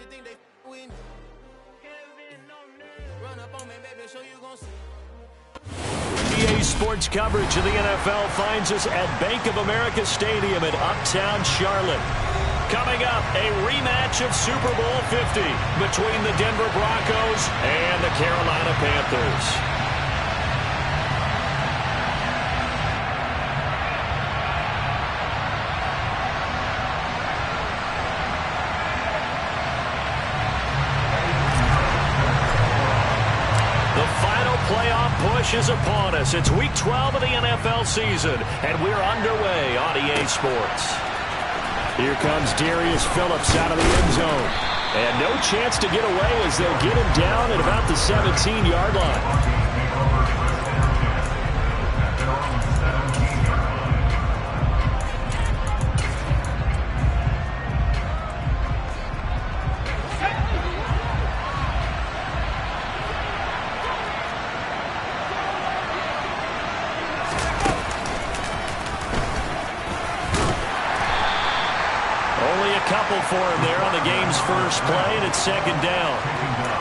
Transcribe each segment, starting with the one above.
think they with me. Run up on me, baby, show you gon' see. EA Sports coverage of the NFL finds us at Bank of America Stadium in Uptown Charlotte. Coming up, a rematch of Super Bowl 50 between the Denver Broncos and the Carolina Panthers. Playoff push is upon us. It's Week 12 of the NFL season, and we're underway on EA Sports. Here comes Darius Phillips out of the end zone. And no chance to get away as they'll get him down at about the 17-yard line. Couple for him there on the game's first play, and it's second down.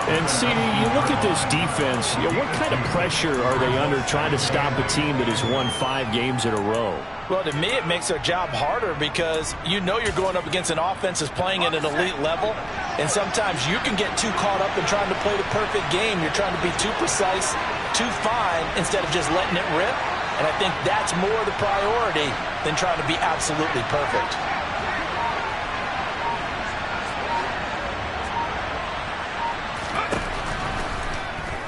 And, CD, you look at this defense, what kind of pressure are they under trying to stop a team that has won 5 games in a row? Well, to me, it makes their job harder because you know you're going up against an offense that's playing at an elite level, and sometimes you can get too caught up in trying to play the perfect game. You're trying to be too precise, too fine, instead of just letting it rip. And I think that's more the priority than trying to be absolutely perfect.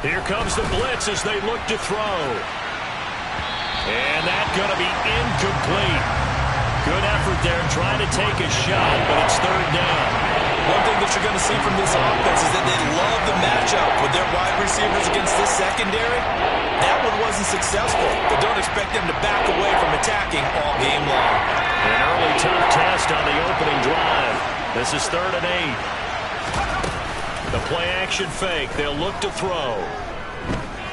Here comes the blitz as they look to throw. And that's going to be incomplete. Good effort there trying to take a shot, but it's third down. One thing that you're going to see from this offense is that they love the matchup with their wide receivers against this secondary. That one wasn't successful, but don't expect them to back away from attacking all game long. An early tough test on the opening drive. This is 3rd and 8. The play-action fake. They'll look to throw.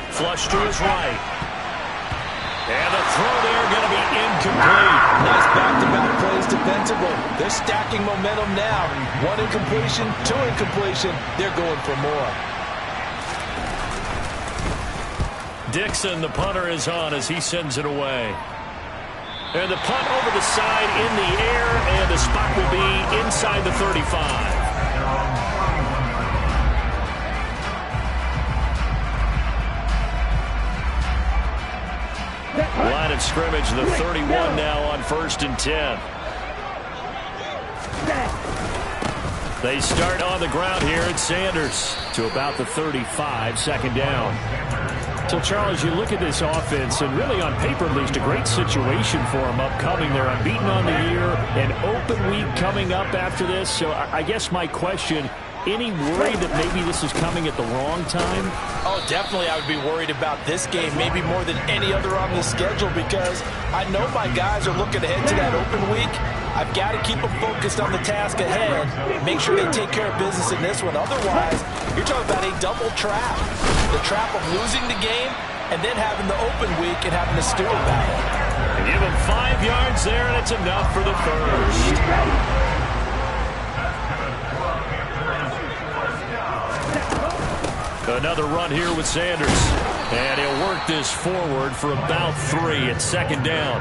Flush to his right. And the throw there going to be incomplete. Nice back-to-back plays defensively. They're stacking momentum now. 1 incompletion, 2 incompletion. They're going for more. Dixon, the punter, is on as he sends it away. And the punt over the side in the air, and the spot will be inside the 35. Line of scrimmage, the 31 now on 1st and 10. They start on the ground here at Sanders to about the 35, 2nd down. So, Charles, you look at this offense, and really on paper, at least, a great situation for them upcoming. They're unbeaten on the year, an open week coming up after this. So I guess my question, any worry that maybe this is coming at the wrong time? Oh, definitely I would be worried about this game, maybe more than any other on the schedule, because I know my guys are looking ahead to that open week. I've got to keep them focused on the task ahead, make sure they take care of business in this one. Otherwise, you're talking about a double trap. The trap of losing the game and then having the open week and having to stew about it. They give him 5 yards there, and it's enough for the first. Another run here with Sanders. And he'll work this forward for about 3 at 2nd down.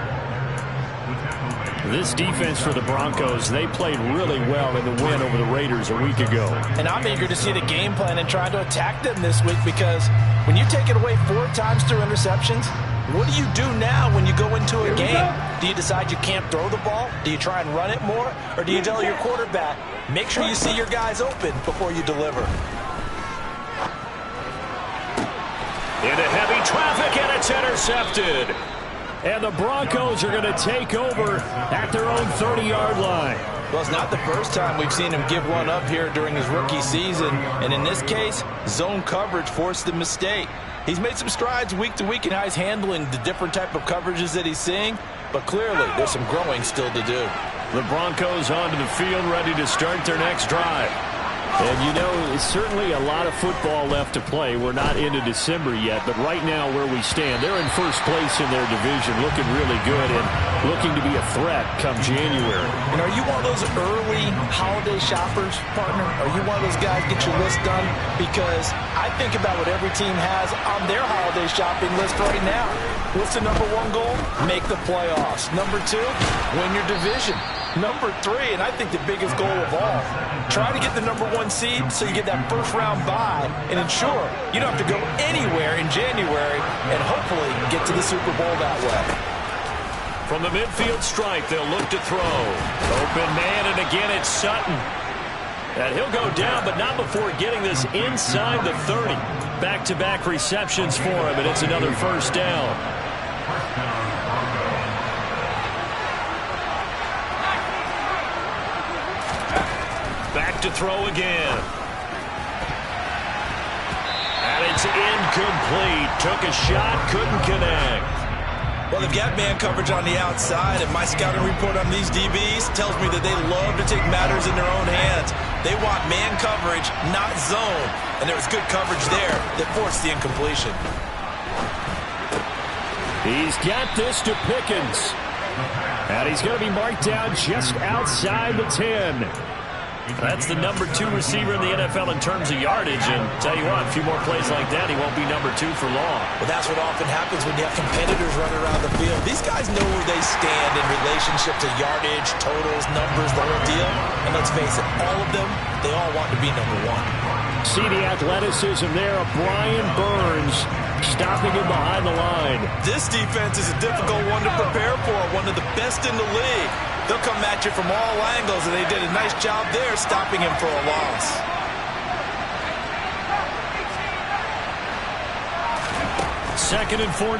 This defense for the Broncos, they played really well in the win over the Raiders a week ago. And I'm eager to see the game plan and try to attack them this week, because when you take it away 4 times through interceptions, what do you do now when you go into a game? Do you decide you can't throw the ball? Do you try and run it more? Or do you tell your quarterback, make sure you see your guys open before you deliver? Into heavy traffic, and it's intercepted. And the Broncos are going to take over at their own 30-yard line. Well, it's not the first time we've seen him give one up here during his rookie season. And in this case, zone coverage forced the mistake. He's made some strides week to week in how he's handling the different type of coverages that he's seeing. But clearly, there's some growing still to do. The Broncos onto the field, ready to start their next drive. And, you know, it's certainly a lot of football left to play. We're not into December yet, but right now where we stand, they're in first place in their division, looking really good and looking to be a threat come January. And are you one of those early holiday shoppers, partner? Are you one of those guys get your list done? Because I think about what every team has on their holiday shopping list right now. What's the number one goal? Make the playoffs. Number two, win your division. Number three, and I think the biggest goal of all, try to get the number one seed so you get that first round bye and ensure you don't have to go anywhere in January and hopefully get to the Super Bowl that way. From the midfield stripe, they'll look to throw. Open man, and again it's Sutton. And he'll go down, but not before getting this inside the 30. Back-to-back receptions for him, and it's another first down. Back to throw again. And it's incomplete. Took a shot, couldn't connect. Well, they've got man coverage on the outside, and my scouting report on these DBs tells me that they love to take matters in their own hands. They want man coverage, not zone. And there was good coverage there that forced the incompletion. He's got this to Pickens. And he's going to be marked down just outside the 10. That's the number 2 receiver in the NFL in terms of yardage. And tell you what, a few more plays like that, he won't be number 2 for long. Well, that's what often happens when you have competitors running around the field. These guys know where they stand in relationship to yardage, totals, numbers, the whole deal. And let's face it, all of them, they all want to be number 1. See the athleticism there of Brian Burns stopping him behind the line. This defense is a difficult one to prepare for, one of the best in the league. They'll come at you from all angles, and they did a nice job there stopping him for a loss. Second and 14.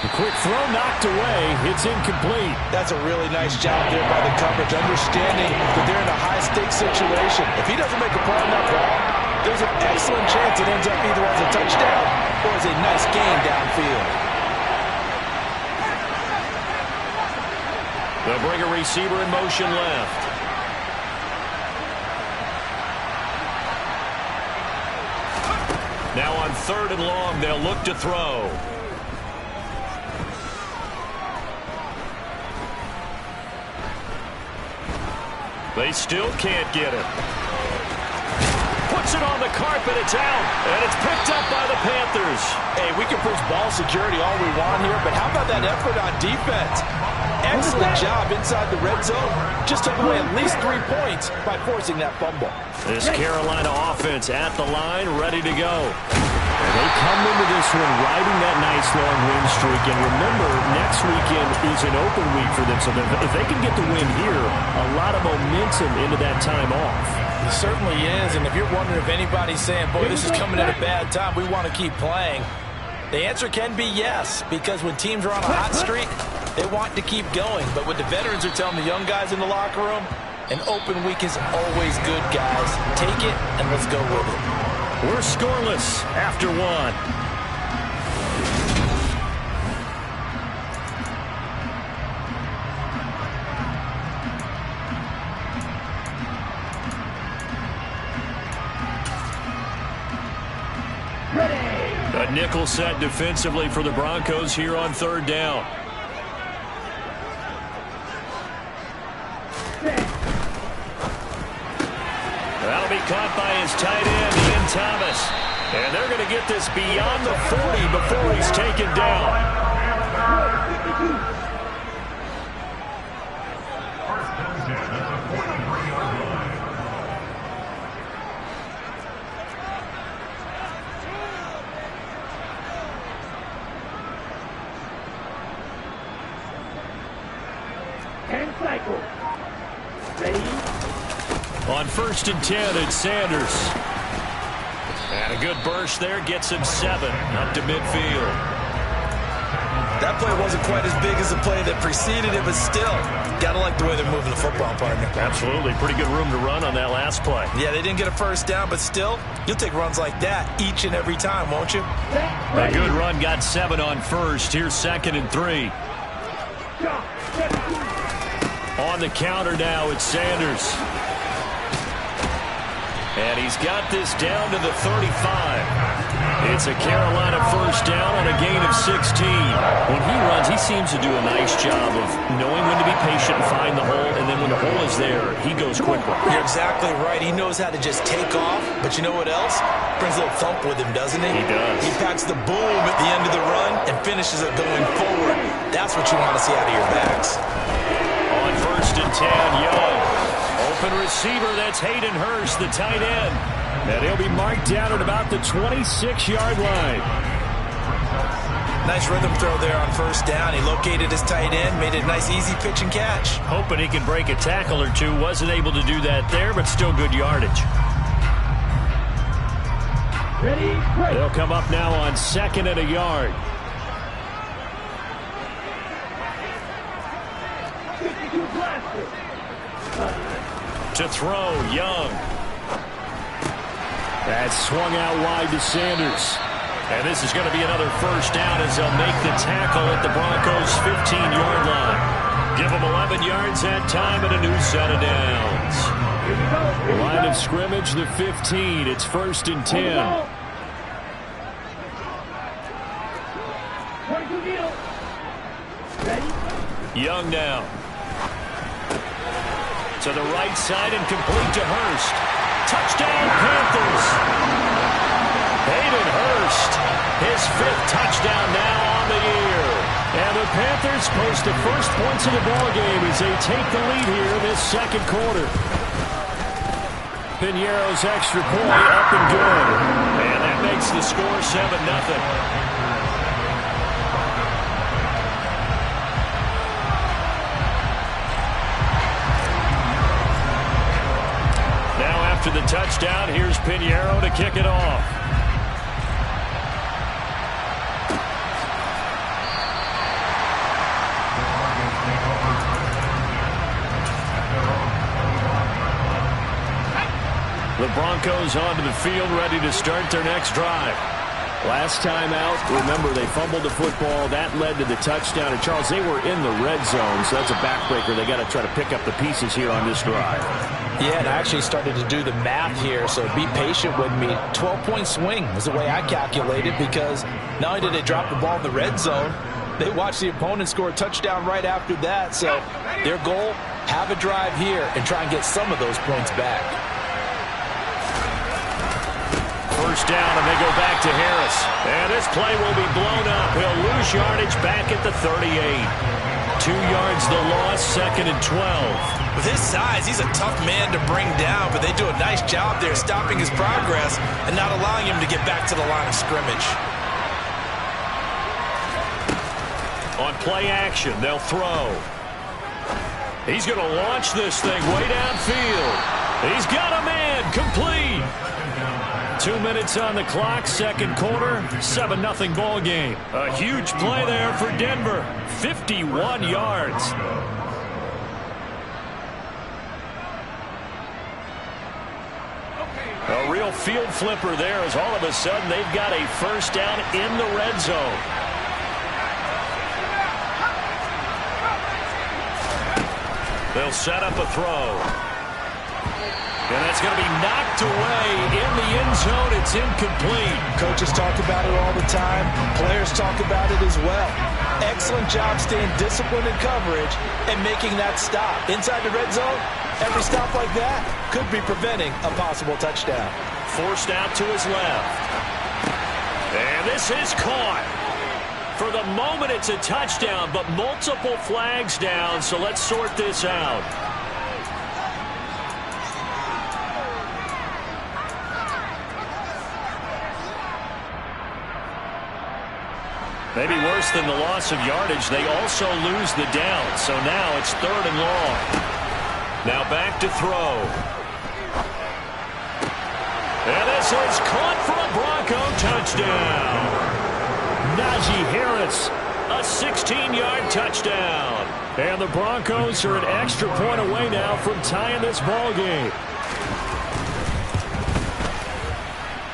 The quick throw knocked away. It's incomplete. That's a really nice job there by the coverage, understanding that they're in a high-stakes situation. If he doesn't make a play on that ball, there's an excellent chance it ends up either as a touchdown or as a nice gain downfield. They'll bring a receiver in motion left. Now on 3rd and long, they'll look to throw. They still can't get it. Puts it on the carpet, it's out, and it's picked up by the Panthers. Hey, we can preach ball security all we want here, but how about that effort on defense? Excellent job inside the red zone. Just took away at least 3 points by forcing that fumble. This Carolina offense at the line, ready to go. And they come into this one riding that nice long win streak. And remember, next weekend is an open week for them. So if they can get the win here, a lot of momentum into that time off. It certainly is. And if you're wondering if anybody's saying, boy, this is coming at a bad time, we want to keep playing, the answer can be yes. Because when teams are on a hot streak, they want to keep going. But what the veterans are telling the young guys in the locker room, an open week is always good, guys. Take it, and let's go with it. We're scoreless after 1. A nickel set defensively for the Broncos here on 3rd down. That'll be caught by his tight end, Ian Thomas. And they're going to get this beyond the 40 before he's taken down. On 1st and 10, it's Sanders. And a good burst there gets him 7 up to midfield. That play wasn't quite as big as the play that preceded it, but still, got to like the way they're moving the football, partner. Absolutely. Pretty good room to run on that last play. Yeah, they didn't get a first down, but still, you'll take runs like that each and every time, won't you? A good run got 7 on 1st. Here's 2nd and 3. On the counter now, it's Sanders. And he's got this down to the 35. It's a Carolina first down on a gain of 16. When he runs, he seems to do a nice job of knowing when to be patient and find the hole, and then when the hole is there, he goes quickly. You're exactly right. He knows how to just take off, but you know what else? Brings a little thump with him, doesn't he? He does. He packs the boom at the end of the run and finishes it going forward. That's what you want to see out of your backs. On 1st and 10, Young. Open receiver, that's Hayden Hurst, the tight end. And he'll be marked down at about the 26-yard line. Nice rhythm throw there on 1st down. He located his tight end, made it a nice easy pitch and catch. Hoping he can break a tackle or two. Wasn't able to do that there, but still good yardage. They'll come up now on 2nd and a yard. To throw, Young. That's swung out wide to Sanders. And this is going to be another first down as they'll make the tackle at the Broncos' 15-yard line. Give them 11 yards that time and a new set of downs. Line of scrimmage, the 15. It's 1st and 10. Young now. To the right side and complete to Hurst. Touchdown, Panthers. Hayden Hurst, his 5th touchdown now on the year. And the Panthers post the first points of the ballgame as they take the lead here in this 2nd quarter. Piñeiro's extra point up and good. And that makes the score 7-0. After the touchdown, here's Piñeiro to kick it off. The Broncos onto the field, ready to start their next drive. Last time out, remember, they fumbled the football. That led to the touchdown. And, Charles, they were in the red zone, so that's a backbreaker. They got to try to pick up the pieces here on this drive. Yeah, and I actually started to do the math here, so be patient with me. 12-point swing is the way I calculated, because not only did they drop the ball in the red zone, they watched the opponent score a touchdown right after that. So their goal, have a drive here and try and get some of those points back. First down, and they go back to Harris. And this play will be blown up. He'll lose yardage back at the 38. 2 yards the loss, 2nd and 12. With his size, he's a tough man to bring down, but they do a nice job there stopping his progress and not allowing him to get back to the line of scrimmage. On play action, they'll throw. He's going to launch this thing way downfield. He's got a man, complete. 2 minutes on the clock, 2nd quarter, 7-0 ball game. A huge play there for Denver, 51 yards. A real field flipper there as all of a sudden they've got a first down in the red zone. They'll set up a throw. And that's going to be knocked away in the end zone. It's incomplete. Coaches talk about it all the time. Players talk about it as well. Excellent job staying disciplined in coverage and making that stop. Inside the red zone, every stop like that could be preventing a possible touchdown. Forced out to his left. And this is caught. For the moment, it's a touchdown, but multiple flags down, so let's sort this out. Maybe worse than the loss of yardage, they also lose the down. So now it's 3rd and long. Now back to throw. And this is caught for a Bronco touchdown. Najee Harris, a 16-yard touchdown. And the Broncos are an extra point away now from tying this ball game.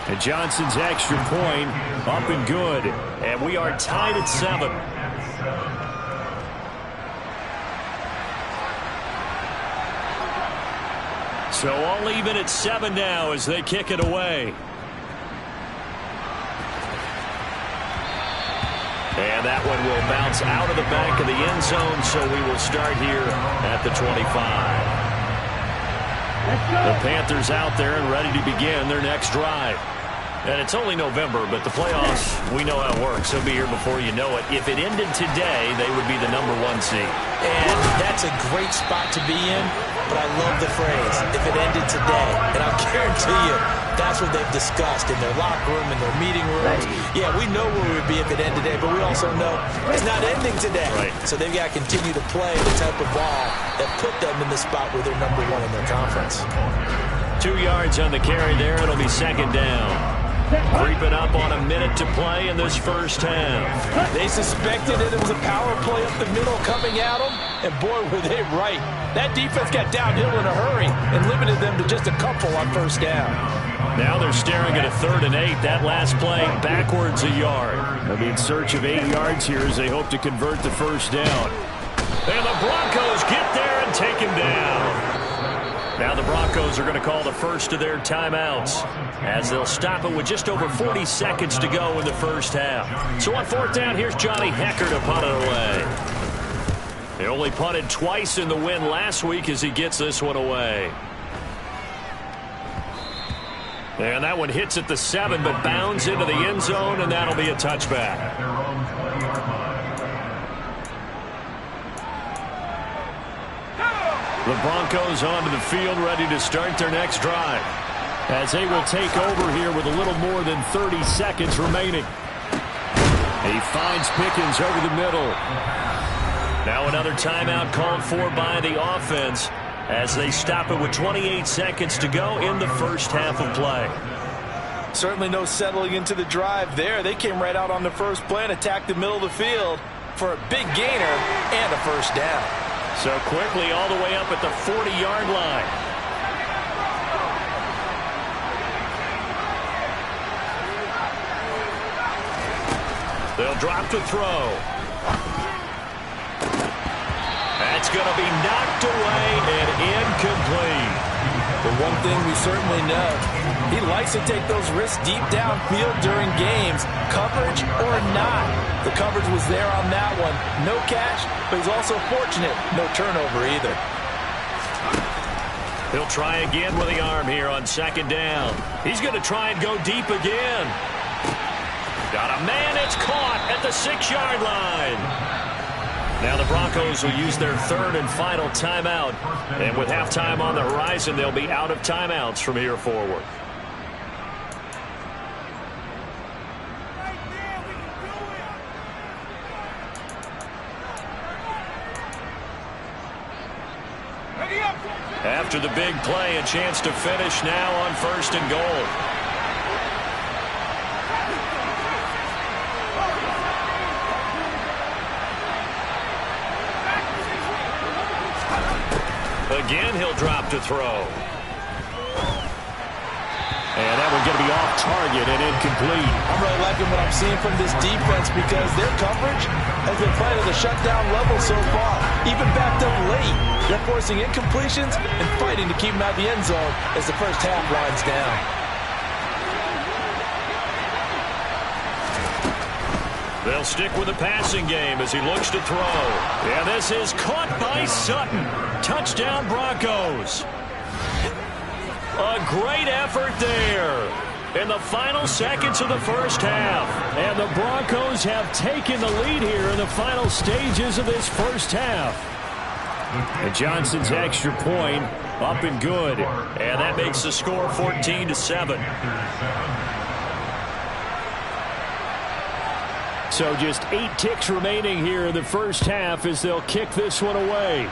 And Johnson's extra point up and good. And we are tied at 7. So all even at 7 now as they kick it away. And that one will bounce out of the back of the end zone, so we will start here at the 25. The Panthers out there and ready to begin their next drive. And it's only November, but the playoffs, we know how it works. They'll be here before you know it. If it ended today, they would be the #1 seed. And that's a great spot to be in, but I love the phrase, if it ended today. And I'll guarantee you, that's what they've discussed in their locker room, in their meeting rooms. Yeah, we know where we would be if it ended today, but we also know it's not ending today. Right. So they've got to continue to play the type of ball that put them in the spot where they're #1 in their conference. 2 yards on the carry there. It'll be 2nd down. Creeping up on a minute to play in this first half. They suspected that it was a power play up the middle coming at them, and boy, were they right. That defense got downhill in a hurry and limited them to just a couple on 1st down. Now they're staring at a 3rd and 8. That last play backwards a yard. They'll be in search of 8 yards here as they hope to convert the 1st down. And the Broncos get there and take him down. Now the Broncos are going to call the first of their timeouts as they'll stop it with just over 40 seconds to go in the first half. So on 4th down, here's Johnny Hecker to punt it away. He only punted twice in the win last week as he gets this one away. And that one hits at the 7, but bounds into the end zone, and that'll be a touchback. The Broncos onto the field, ready to start their next drive, as they will take over here with a little more than 30 seconds remaining. He finds Pickens over the middle. Now another timeout called for by the offense as they stop it with 28 seconds to go in the first half of play. Certainly no settling into the drive there. They came right out on the first play and attacked the middle of the field for a big gainer and a 1st down. So quickly all the way up at the 40-yard line. They'll drop to throw. That's going to be knocked away and incomplete. But one thing we certainly know, he likes to take those risks deep downfield during games, coverage or not. The coverage was there on that one. No catch, but he's also fortunate. No turnover either. He'll try again with the arm here on 2nd down. He's going to try and go deep again. Got a man, it's caught at the 6-yard line. Now the Broncos will use their 3rd and final timeout. And with halftime on the horizon, they'll be out of timeouts from here forward. After the big play, a chance to finish now on 1st and goal. Again, he'll drop to throw. And that one's going to be off target and incomplete. I'm really liking what I'm seeing from this defense because their coverage has been playing at a shutdown level so far. Even backed up late, they're forcing incompletions and fighting to keep them out of the end zone as the first half winds down. They'll stick with the passing game as he looks to throw. And this is caught by Sutton. Touchdown, Broncos. A great effort there in the final seconds of the first half. And the Broncos have taken the lead here in the final stages of this first half. And Johnson's extra point up and good. And that makes the score 14-7. So just 8 ticks remaining here in the first half as they'll kick this one away.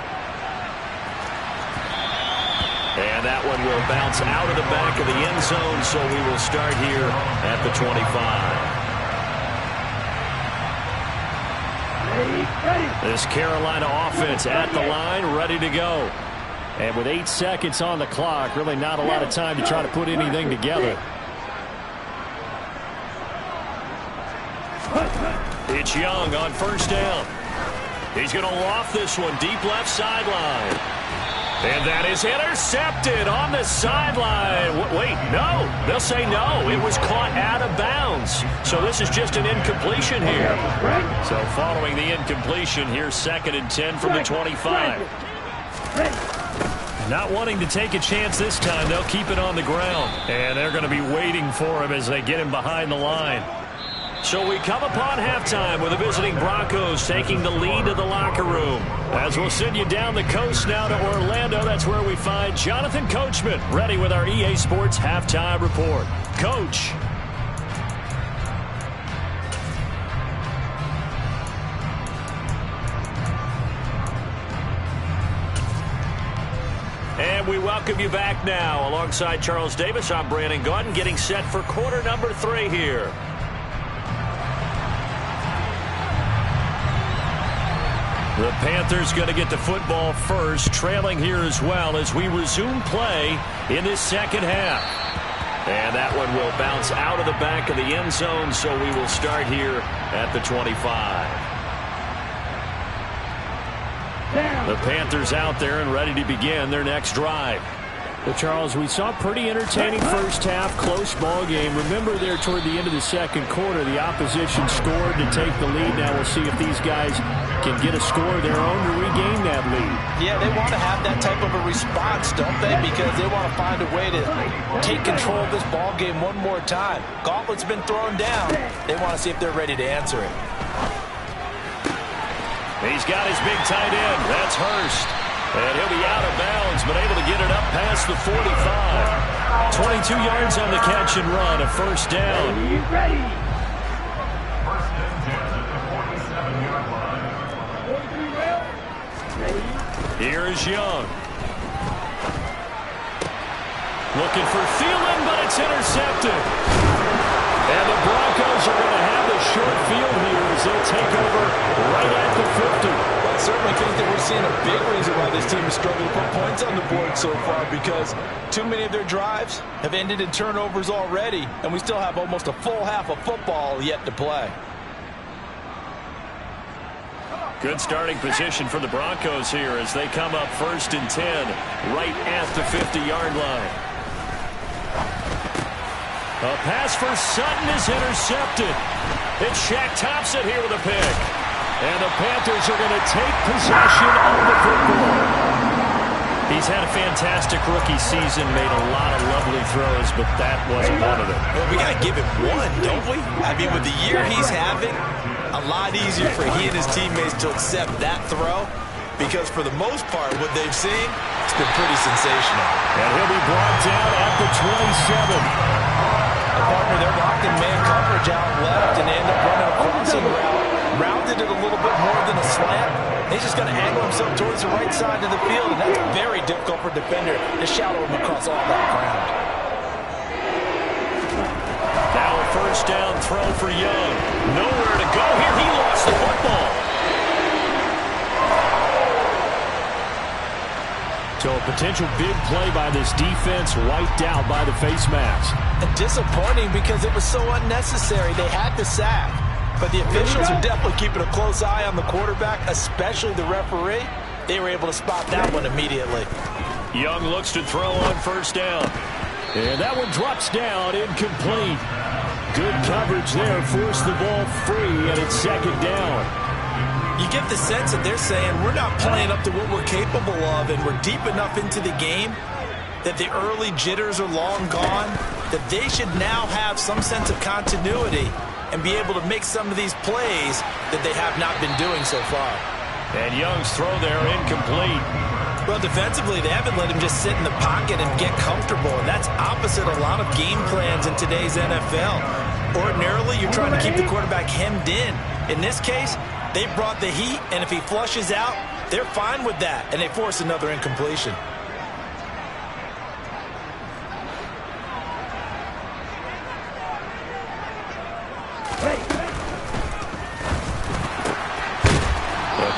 And that one will bounce out of the back of the end zone, so we will start here at the 25. This Carolina offense at the line, ready to go. And with 8 seconds on the clock, really not a lot of time to try to put anything together. It's Young on 1st down. He's going to loft this one deep left sideline. And that is intercepted on the sideline. Wait, no. They'll say no. It was caught out of bounds. So this is just an incompletion here. So following the incompletion, here's 2nd and 10 from the 25. Not wanting to take a chance this time. They'll keep it on the ground. And they're going to be waiting for him as they get him behind the line. So we come upon halftime with the visiting Broncos taking the lead to the locker room. As we'll send you down the coast now to Orlando, that's where we find Jonathan Coachman ready with our EA Sports Halftime Report. Coach. And we welcome you back now. Alongside Charles Davis, I'm Brandon Gaudin, getting set for quarter number 3 here. The Panthers going to get the football first, trailing here as well as we resume play in this second half. And that one will bounce out of the back of the end zone, so we will start here at the 25. The Panthers out there and ready to begin their next drive. Well, Charles, we saw a pretty entertaining first half, close ball game. Remember there toward the end of the second quarter, the opposition scored to take the lead. Now we'll see if these guys can get a score of their own to regain that lead. Yeah, they want to have that type of a response, don't they? Because they want to find a way to take control of this ball game one more time. Gauntlet's been thrown down. They want to see if they're ready to answer it. He's got his big tight end. That's Hurst. And he'll be out of bounds, but able to get it up past the 45. 22 yards on the catch and run, a first down. Here is Young. Looking for Thielen, but it's intercepted. And the Broncos are going to have a short field here as they'll take over right at the 50. I certainly think that we're seeing a big reason why this team is struggling to put points on the board so far, because too many of their drives have ended in turnovers already, and we still have almost a full half of football yet to play. Good starting position for the Broncos here as they come up 1st and 10 right at the 50-yard line. A pass for Sutton is intercepted. It's Shaq Thompson here with a pick. And the Panthers are going to take possession of the football. He's had a fantastic rookie season, made a lot of lovely throws, but that wasn't one of them. Well, we got to give him one, don't we? I mean, with the year he's having, a lot easier for he and his teammates to accept that throw, because for the most part, what they've seen, it's been pretty sensational. And he'll be brought down at the 27. A partner, they're locked in man coverage out left, and they end up running a crossing route. Rounded it a little bit more than a slant. He's just going to angle himself towards the right side of the field, and that's very difficult for a defender to shadow him across all that ground. Now a first down throw for Young. Nowhere to go here. He lost the football. So a potential big play by this defense wiped out by the face mask. And disappointing because it was so unnecessary. They had the sack. But the officials are definitely keeping a close eye on the quarterback, especially the referee. They were able to spot that one immediately. Young looks to throw on first down. And that one drops down, incomplete. Good coverage there, forced the ball free, and it's 2nd down. You get the sense that they're saying we're not playing up to what we're capable of, and we're deep enough into the game that the early jitters are long gone, that they should now have some sense of continuity and be able to make some of these plays that they have not been doing so far. And Young's throw there incomplete. Well, defensively, they haven't let him just sit in the pocket and get comfortable, and that's opposite a lot of game plans in today's NFL. Ordinarily, you're trying to keep the quarterback hemmed in. In this case, they brought the heat, and if he flushes out, they're fine with that, and they force another incompletion.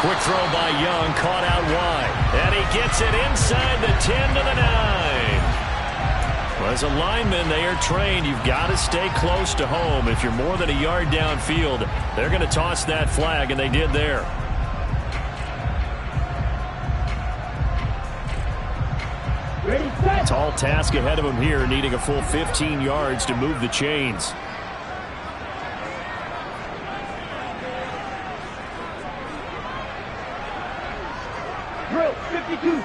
Quick throw by Young, caught out wide. And he gets it inside the 10 to the 9. Well, as a lineman, they are trained. You've got to stay close to home. If you're more than a yard downfield, they're going to toss that flag, and they did there. Tall task ahead of him here, needing a full 15 yards to move the chains. Drill 52.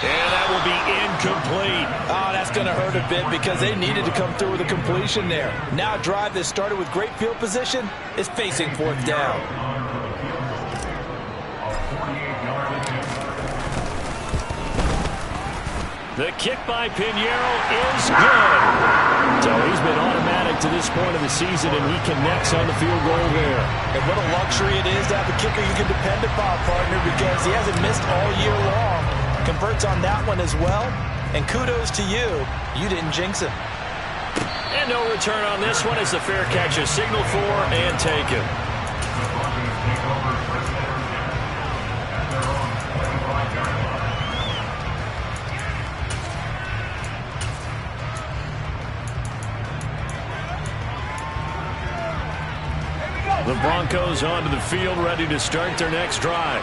And that will be incomplete. Oh, that's going to hurt a bit because they needed to come through with a completion there. Now a drive that started with great field position is facing 4th down. The kick by Pinheiro is good. So he's been automatic to this point of the season, and he connects on the field goal there. And what a luxury it is to have a kicker you can depend upon, partner, because he hasn't missed all year long. Converts on that one as well. And kudos to you. You didn't jinx him. And no return on this one as the fair catch is signaled for and taken. The Broncos onto the field, ready to start their next drive.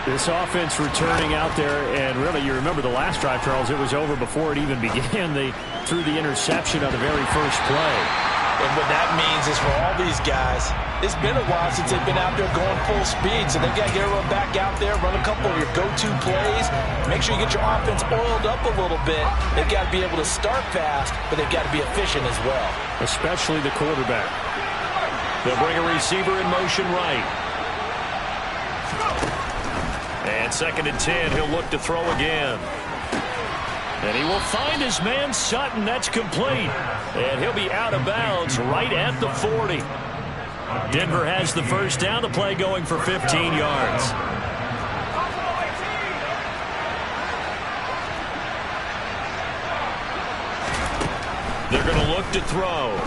This offense returning out there, and really, you remember the last drive, Charles, it was over before it even began. They threw the interception on the very first play. And what that means is for all these guys, it's been a while since they've been out there going full speed, so they've got to get everyone back out there, run a couple of your go-to plays, make sure you get your offense oiled up a little bit. They've got to be able to start fast, but they've got to be efficient as well. Especially the quarterback. They'll bring a receiver in motion right. And 2nd and 10, he'll look to throw again. And he will find his man Sutton. That's complete. And he'll be out of bounds right at the 40. Denver has the first down. The play going for 15 yards. They're going to look to throw.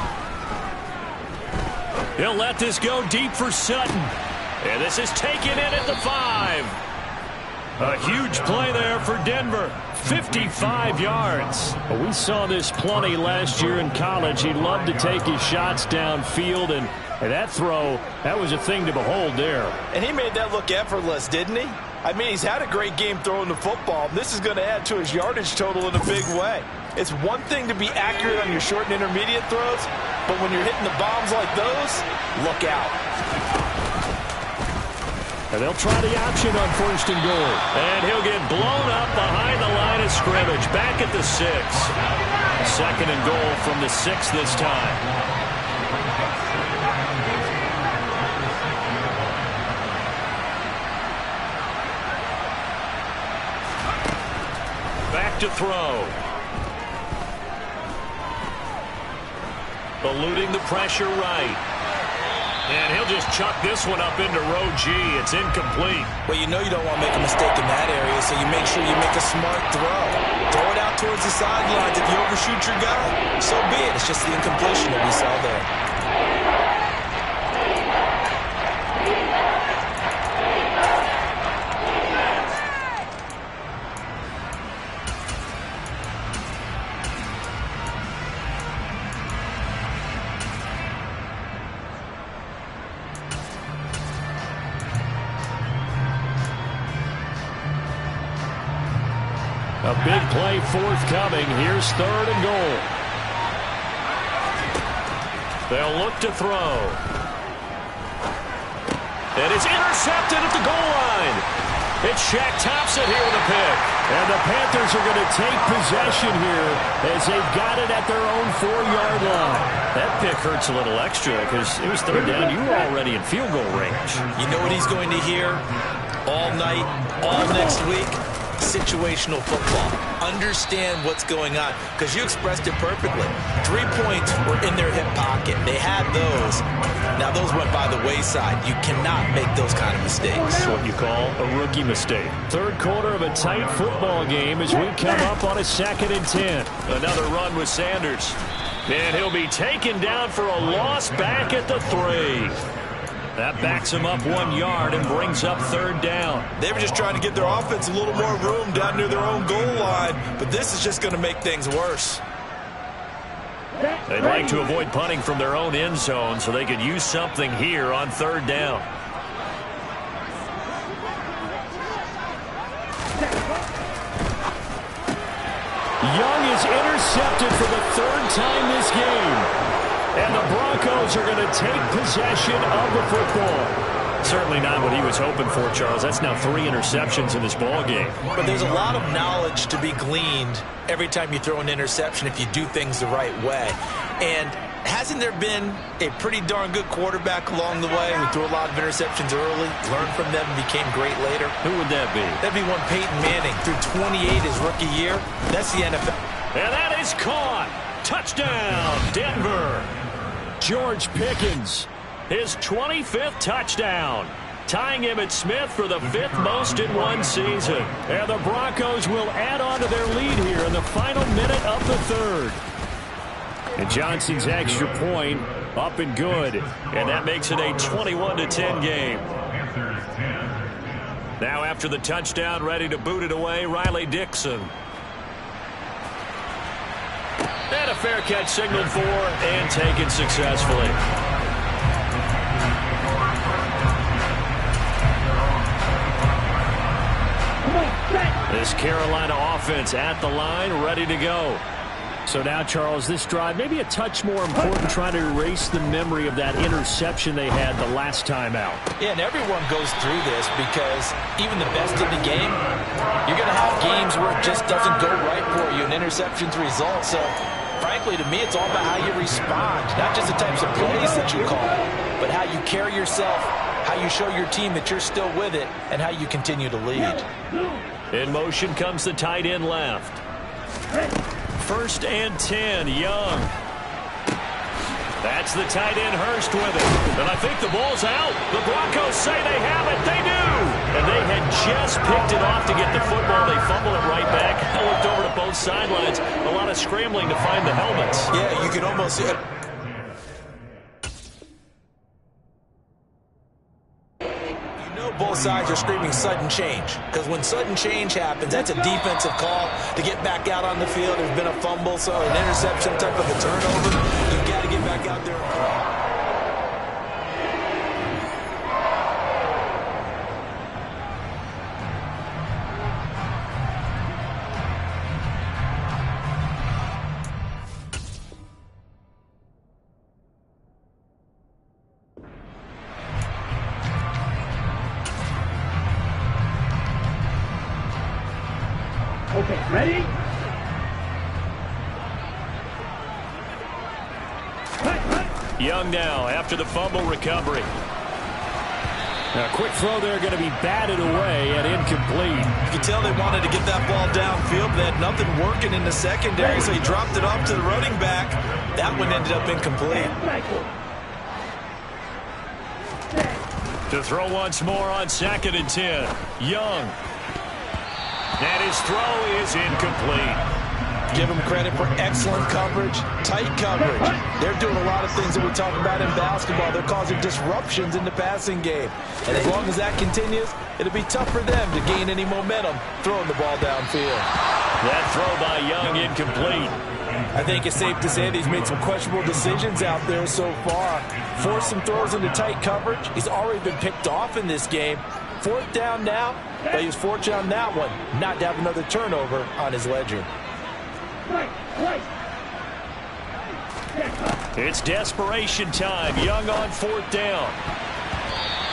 He'll let this go deep for Sutton. And this is taken in at the 5. A huge play there for Denver. 55 yards. We saw this plenty last year in college. He loved to take his shots downfield, and that throw, that was a thing to behold there. And he made that look effortless, didn't he? I mean, he's had a great game throwing the football. This is going to add to his yardage total in a big way. It's one thing to be accurate on your short and intermediate throws, but when you're hitting the bombs like those, look out. And they'll try the option on 1st and goal. And he'll get blown up behind the line of scrimmage. Back at the 6. 2nd and goal from the 6 this time. Back to throw. Eluding the pressure right. And he'll just chuck this one up into row G. It's incomplete. Well, you know you don't want to make a mistake in that area, so you make sure you make a smart throw. Throw it out towards the sidelines. If you overshoot your guy, so be it. It's just the incompletion that we saw there. A big play forthcoming. Here's 3rd and goal. They'll look to throw. And it's intercepted at the goal line. It's Shaq Thompson here with a pick. And the Panthers are going to take possession here as they've got it at their own 4-yard line. That pick hurts a little extra because it was 3rd down. You were already in field goal range. You know what he's going to hear all night, all next week? Situational football. Understand what's going on, because you expressed it perfectly. 3 points were in their hip pocket. They had those. Now those went by the wayside. You cannot make those kind of mistakes. That's what you call a rookie mistake. 3rd quarter of a tight football game as we come up on a 2nd and 10. Another run with Sanders. And he'll be taken down for a loss back at the 3. That backs him up 1 yard and brings up 3rd down. They were just trying to give their offense a little more room down near their own goal line, but this is just going to make things worse. They'd like to avoid punting from their own end zone so they could use something here on 3rd down. Young is intercepted for the third time this game. And the Broncos are going to take possession of the football. Certainly not what he was hoping for, Charles. That's now 3 interceptions in this ball game. But there's a lot of knowledge to be gleaned every time you throw an interception if you do things the right way. And hasn't there been a pretty darn good quarterback along the way who threw a lot of interceptions early, learned from them, and became great later? Who would that be? That'd be one Peyton Manning. Threw 28 his rookie year. That's the NFL. And that is caught. Touchdown, Denver. George Pickens, his 25th touchdown, tying Emmitt Smith for the 5th most in one season. And the Broncos will add on to their lead here in the final minute of the third. And Johnson's extra point up and good. And that makes it a 21-10 game. Now after the touchdown, ready to boot it away, Riley Dixon. And a fair catch signaled for and taken successfully. This Carolina offense at the line, ready to go. So now, Charles, this drive maybe a touch more important, trying to erase the memory of that interception they had the last time out. Yeah, and everyone goes through this because even the best in the game, you're going to have games where it just doesn't go right for you, and interceptions result. So, frankly, to me, it's all about how you respond, not just the types of plays that you call, but how you carry yourself, how you show your team that you're still with it, and how you continue to lead. In motion comes the tight end left. 1st and 10, Young. That's the tight end, Hurst, with it. And I think the ball's out. The Broncos say they have it. They do. And they had just picked it off to get the football. They fumble it right back. I looked over to both sidelines. A lot of scrambling to find the helmets. Yeah, you can almost see it. Both sides are screaming sudden change, because when sudden change happens, that's a defensive call to get back out on the field. There's been a fumble, so an interception type of a turnover. You've got to get back out there. Okay, ready? Young now after the fumble recovery. Now, a quick throw there going to be batted away and incomplete. You can tell they wanted to get that ball downfield, but they had nothing working in the secondary, so he dropped it off to the running back. That one ended up incomplete. To throw once more on 2nd and 10. Young. And his throw is incomplete. Give them credit for excellent coverage, tight coverage. They're doing a lot of things that we talk about in basketball. They're causing disruptions in the passing game. And as long as that continues, it'll be tough for them to gain any momentum throwing the ball downfield. That throw by Young incomplete. I think it's safe to say that he's made some questionable decisions out there so far. Forced some throws into tight coverage. He's already been picked off in this game. 4th down now, but he was fortunate on that one not to have another turnover on his ledger. It's desperation time. Young on 4th down.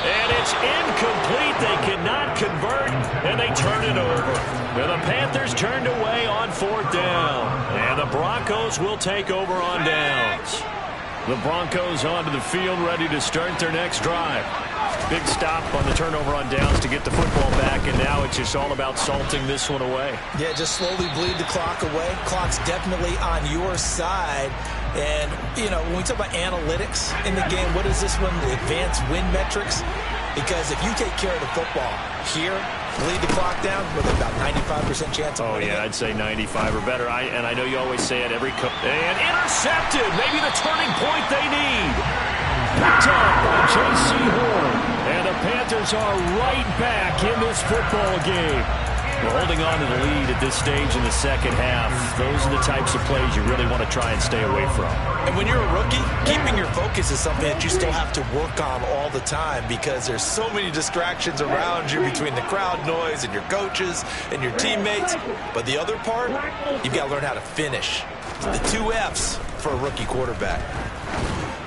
And it's incomplete. They cannot convert, and they turn it over. And the Panthers turned away on 4th down. And the Broncos will take over on downs. The Broncos onto the field, ready to start their next drive. Big stop on the turnover on downs to get the football back, and now it's just all about salting this one away. Yeah, just slowly bleed the clock away. Clock's definitely on your side. And, you know, when we talk about analytics in the game, what is this one? The advanced win metrics? Because if you take care of the football here, bleed the clock down with about 95% chance of winning. Yeah, I'd say 95 or better. And I know you always say it every and intercepted. Maybe the turning point they need. Picked up by J.C. Horn. And the Panthers are right back in this football game. Well, holding on to the lead at this stage in the second half, those are the types of plays you really want to try and stay away from. And when you're a rookie, keeping your focus is something that you still have to work on all the time because there's so many distractions around you between the crowd noise and your coaches and your teammates. But the other part, you've got to learn how to finish. The 2 F's for a rookie quarterback.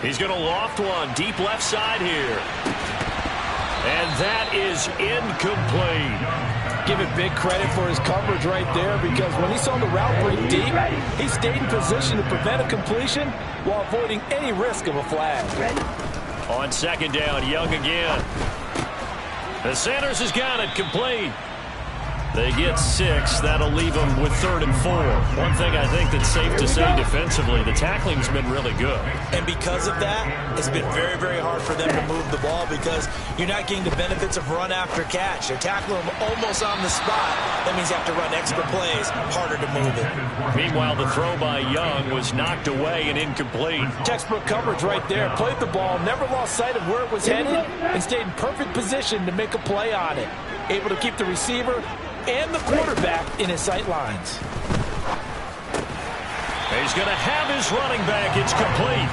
He's going to loft one deep left side here. And that is incomplete. Give it big credit for his coverage right there because when he saw the route break deep, he stayed in position to prevent a completion while avoiding any risk of a flag. On second down, Young again. The Sanders has got it complete. They get 6. That'll leave them with 3rd and 4. One thing I think that's safe to say defensively, the tackling's been really good. And because of that, it's been very, very hard for them to move the ball because you're not getting the benefits of run after catch. They're tackling them almost on the spot. That means you have to run extra plays, harder to move it. Meanwhile, the throw by Young was knocked away and incomplete. Textbook coverage right there. Played the ball, never lost sight of where it was headed, and stayed in perfect position to make a play on it. Able to keep the receiver and the quarterback in his sight lines. He's going to have his running back. It's complete.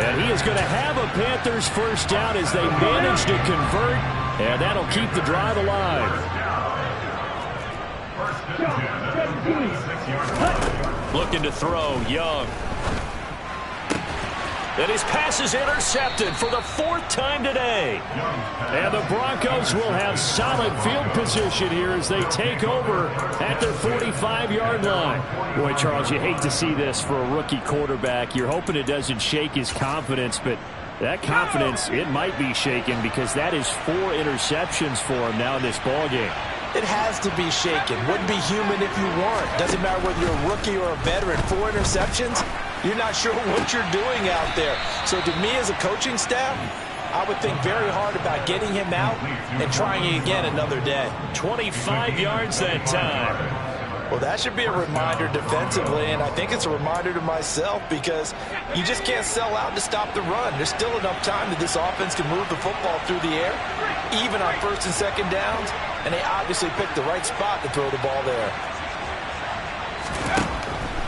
And he is going to have a Panthers first down as they manage to convert. And that'll keep the drive alive. Looking to throw, Young. And his pass is intercepted for the 4th time today. And the Broncos will have solid field position here as they take over at their 45-yard line. Boy, Charles, you hate to see this for a rookie quarterback. You're hoping it doesn't shake his confidence, but that confidence, it might be shaken because that is 4 interceptions for him now in this ballgame. It has to be shaken. Wouldn't be human if you weren't. Doesn't matter whether you're a rookie or a veteran. 4 interceptions, you're not sure what you're doing out there. So to me as a coaching staff, I would think very hard about getting him out and trying it again another day. 25 yards that time. Well, that should be a reminder defensively, and I think it's a reminder to myself because you just can't sell out to stop the run. There's still enough time that this offense can move the football through the air, even on 1st and 2nd downs, and they obviously picked the right spot to throw the ball there.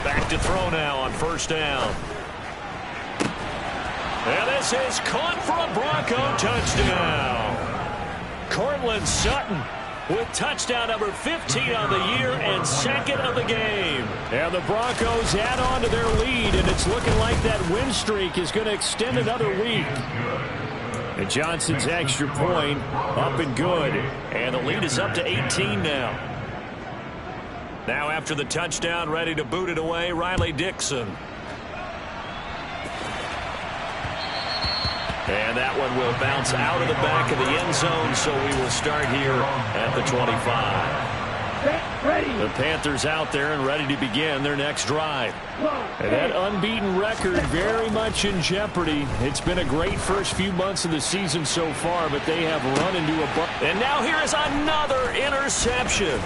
Back to throw now on 1st down. And this is caught for a Bronco touchdown. Cortland Sutton with touchdown number 15 on the year and 2nd of the game. And the Broncos add on to their lead, and it's looking like that win streak is going to extend another week. And Johnson's extra point up and good. And the lead is up to 18 now. Now after the touchdown, ready to boot it away, Riley Dixon. And that one will bounce out of the back of the end zone, so we will start here at the 25. The Panthers out there and ready to begin their next drive. And that unbeaten record very much in jeopardy. It's been a great first few months of the season so far, but they have run into a... And now here is another interception.